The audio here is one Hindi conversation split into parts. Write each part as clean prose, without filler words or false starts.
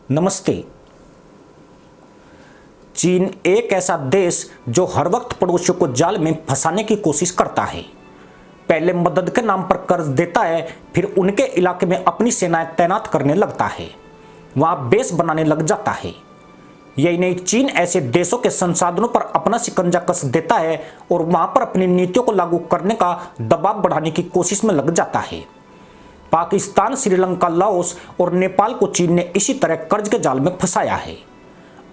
नमस्ते। चीन एक ऐसा देश जो हर वक्त पड़ोसियों को जाल में फंसाने की कोशिश करता है। पहले मदद के नाम पर कर्ज देता है, फिर उनके इलाके में अपनी सेनाएं तैनात करने लगता है, वहां बेस बनाने लग जाता है। यही नहीं, चीन ऐसे देशों के संसाधनों पर अपना शिकंजा कस देता है और वहां पर अपनी नीतियों को लागू करने का दबाव बढ़ाने की कोशिश में लग जाता है। पाकिस्तान, श्रीलंका, लाओस और नेपाल को चीन ने इसी तरह कर्ज के जाल में फंसाया है।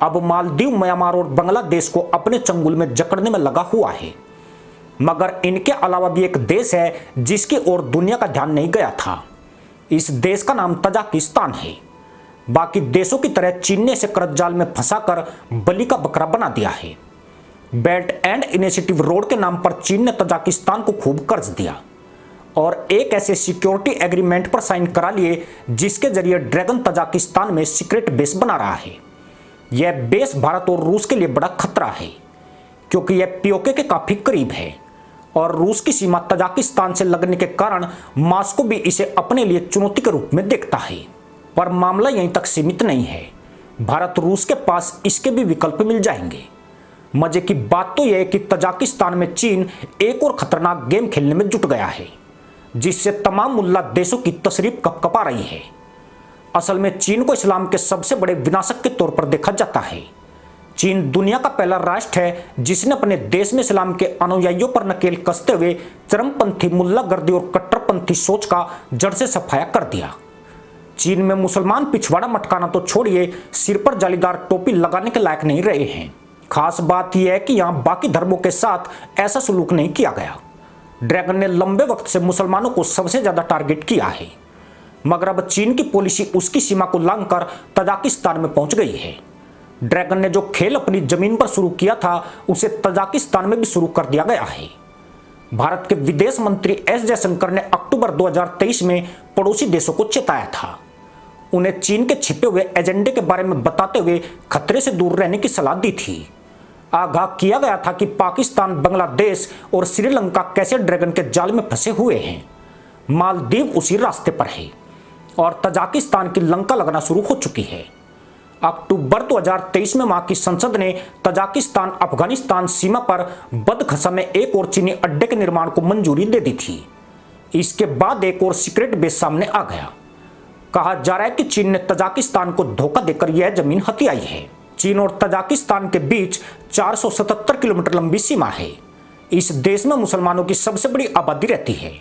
अब मालदीव, म्यांमार और बांग्लादेश को अपने चंगुल में जकड़ने में लगा हुआ है। मगर इनके अलावा भी एक देश है जिसकी ओर दुनिया का ध्यान नहीं गया था। इस देश का नाम तजाकिस्तान है। बाकी देशों की तरह चीन ने इसे कर्ज जाल में फंसाकर बलि का बकरा बना दिया है। बेल्ट एंड इनिशिएटिव रोड के नाम पर चीन ने तजाकिस्तान को खूब कर्ज दिया और एक ऐसे सिक्योरिटी एग्रीमेंट पर साइन करा लिए जिसके जरिए ड्रैगन तजाकिस्तान में सीक्रेट बेस बना रहा है। यह बेस भारत और रूस के लिए बड़ा खतरा है क्योंकि यह पीओके के काफी करीब है और रूस की सीमा तजाकिस्तान से लगने के कारण मॉस्को भी इसे अपने लिए चुनौती के रूप में देखता है। पर मामला यहीं तक सीमित नहीं है। भारत रूस के पास इसके भी विकल्प मिल जाएंगे। मजे की बात तो यह है कि तजाकिस्तान में चीन एक और खतरनाक गेम खेलने में जुट गया है जिससे तमाम मुल्ला देशों की तशरीफ कपकपा रही है। असल में चीन को इस्लाम के सबसे बड़े विनाशक के तौर पर देखा जाता है। चीन दुनिया का पहला राष्ट्र है जिसने अपने देश में इस्लाम के अनुयायियों पर नकेल कसते हुए चरमपंथी, मुल्लागर्दी और कट्टरपंथी सोच का जड़ से सफाया कर दिया। चीन में मुसलमान पिछवाड़ा मटकाना तो छोड़िए, सिर पर जालीदार टोपी लगाने के लायक नहीं रहे हैं। खास बात यह है कि यहाँ बाकी धर्मों के साथ ऐसा सलूक नहीं किया गया। ड्रैगन ने लंबे वक्त से मुसलमानों को सबसे ज्यादा टारगेट किया है, मगर अब चीन की पॉलिसी उसकी सीमा को लांघकर तजाकिस्तान में पहुंच गई है। ड्रैगन ने जो खेल अपनी जमीन पर शुरू किया था उसे तजाकिस्तान में भी शुरू कर दिया गया है। भारत के विदेश मंत्री एस जयशंकर ने अक्टूबर 2023 में पड़ोसी देशों को चेताया था, उन्हें चीन के छिपे हुए एजेंडे के बारे में बताते हुए खतरे से दूर रहने की सलाह दी थी। आगाह किया गया था कि पाकिस्तान, बांग्लादेश और श्रीलंका कैसे ड्रैगन के जाल में फंसे हुए हैं। मालदीव उसी रास्ते पर है और तजाकिस्तान की लंका लगना शुरू हो चुकी है। अक्टूबर 2023 में वहां की संसद ने तजाकिस्तान अफगानिस्तान सीमा पर बदखसा में एक और चीनी अड्डे के निर्माण को मंजूरी दे दी थी। इसके बाद एक और सीक्रेट बेस सामने आ गया। कहा जा रहा है कि चीन ने तजाकिस्तान को धोखा देकर यह जमीन हथियाई है। चीन और तजाकिस्तान के बीच 477 किलोमीटर लंबी सीमा है। इस देश में मुसलमानों की सबसे बड़ी आबादी रहती है।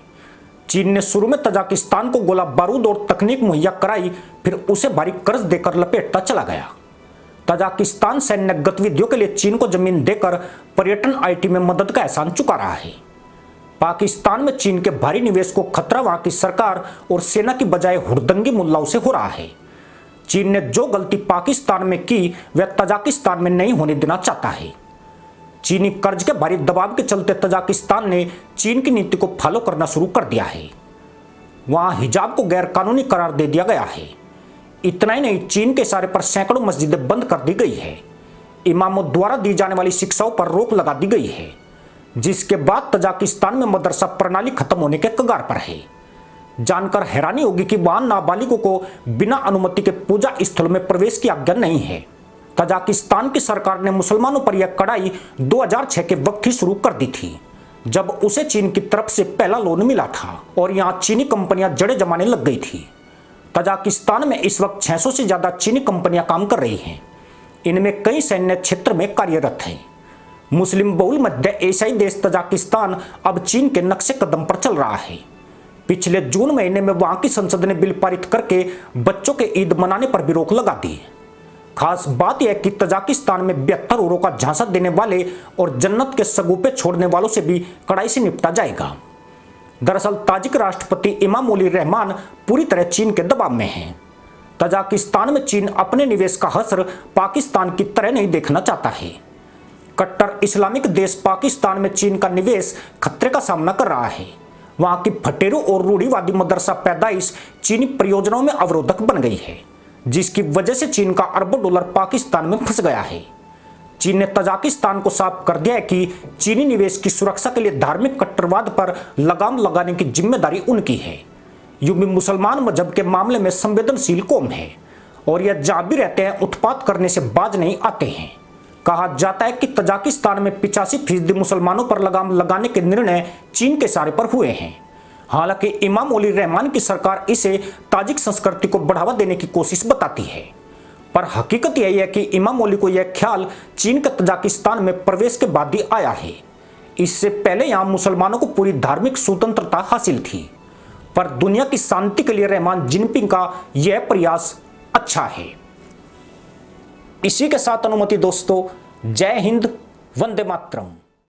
चीन ने शुरू में तजाकिस्तान को गोला बारूद और तकनीक मुहैया कराई, फिर उसे भारी कर्ज देकर लपेटता चला गया। तजाकिस्तान सैन्य गतिविधियों के लिए चीन को जमीन देकर पर्यटन आईटी में मदद का एहसान चुका रहा है। पाकिस्तान में चीन के भारी निवेश को खतरा वहां की सरकार और सेना की बजाय हुड़दंगी मुल्लाओं से हो रहा है। चीन ने जो गलती पाकिस्तान में की वह तजाकिस्तान में नहीं होने देना चाहता है। चीनी कर्ज के भारी दबाव के चलते तजाकिस्तान ने चीन की नीति को फॉलो करना शुरू कर दिया है। वहां हिजाब को गैर कानूनी करार दे दिया गया है। इतना ही नहीं, चीन के इशारे पर सैकड़ों मस्जिदें बंद कर दी गई है। इमामों द्वारा दी जाने वाली शिक्षाओं पर रोक लगा दी गई है, जिसके बाद तजाकिस्तान में मदरसा प्रणाली खत्म होने के कगार पर है। जानकर हैरानी होगी कि वहां नाबालिगों को बिना अनुमति के पूजा स्थलों में प्रवेश की आज्ञा नहीं है। तजाकिस्तान की सरकार ने मुसलमानों पर यह कड़ाई 2006 के वक्त ही शुरू कर दी थी, जब उसे चीन की तरफ से पहला लोन मिला था और यहां चीनी कंपनियां जड़ें जमाने लग गई थी। तजाकिस्तान में इस वक्त 600 से ज्यादा चीनी कंपनियां काम कर रही हैं। इनमें कई सैन्य क्षेत्र में कार्यरत हैं। मुस्लिम बहुल मध्य एशियाई देश तजाकिस्तान अब चीन के नक्शे कदम पर चल रहा है। पिछले जून महीने में वहां की संसद ने बिल पारित करके बच्चों के ईद मनाने पर भी रोक लगा दी। खास बात यह कि तजाकिस्तान में 72 औरों का झांसा देने वाले और जन्नत के सगुफे छोड़ने वालों से भी कड़ाई से निपटा जाएगा। दरअसल ताजिक राष्ट्रपति इमामोली रहमान पूरी तरह चीन के दबाव में हैं। तजाकिस्तान में चीन अपने निवेश का हश्र पाकिस्तान की तरह नहीं देखना चाहता है। कट्टर इस्लामिक देश पाकिस्तान में चीन का निवेश खतरे का सामना कर रहा है। वहां की फटेरू और रूढ़िवादी मदरसा पैदाइश चीनी परियोजनाओं में अवरोधक बन गई है, जिसकी वजह से चीन का अरबों डॉलर पाकिस्तान में फंस गया है। चीन ने तजाकिस्तान को साफ कर दिया है कि चीनी निवेश की सुरक्षा के लिए धार्मिक कट्टरवाद पर लगाम लगाने की जिम्मेदारी उनकी है। यूं भी मुसलमान मजहब के मामले में संवेदनशील कौम है और यह जहां भी रहते हैं उत्पात करने से बाज नहीं आते हैं। कहा जाता है कि तजाकिस्तान में 85% मुसलमानों पर लगाम लगाने के निर्णय चीन के इशारे पर हुए हैं। हालांकि इमामोली रहमान की सरकार इसे ताजिक संस्कृति को बढ़ावा देने की कोशिश बताती है, पर हकीकत यही है कि इमामोली को यह ख्याल चीन के तजाकिस्तान में प्रवेश के बाद ही आया है। इससे पहले यहां मुसलमानों को पूरी धार्मिक स्वतंत्रता हासिल थी, पर दुनिया की शांति के लिए रहमान जिनपिंग का यह प्रयास अच्छा है। इसी के साथ अनुमति दोस्तों, जय हिंद, वंदे मातरम।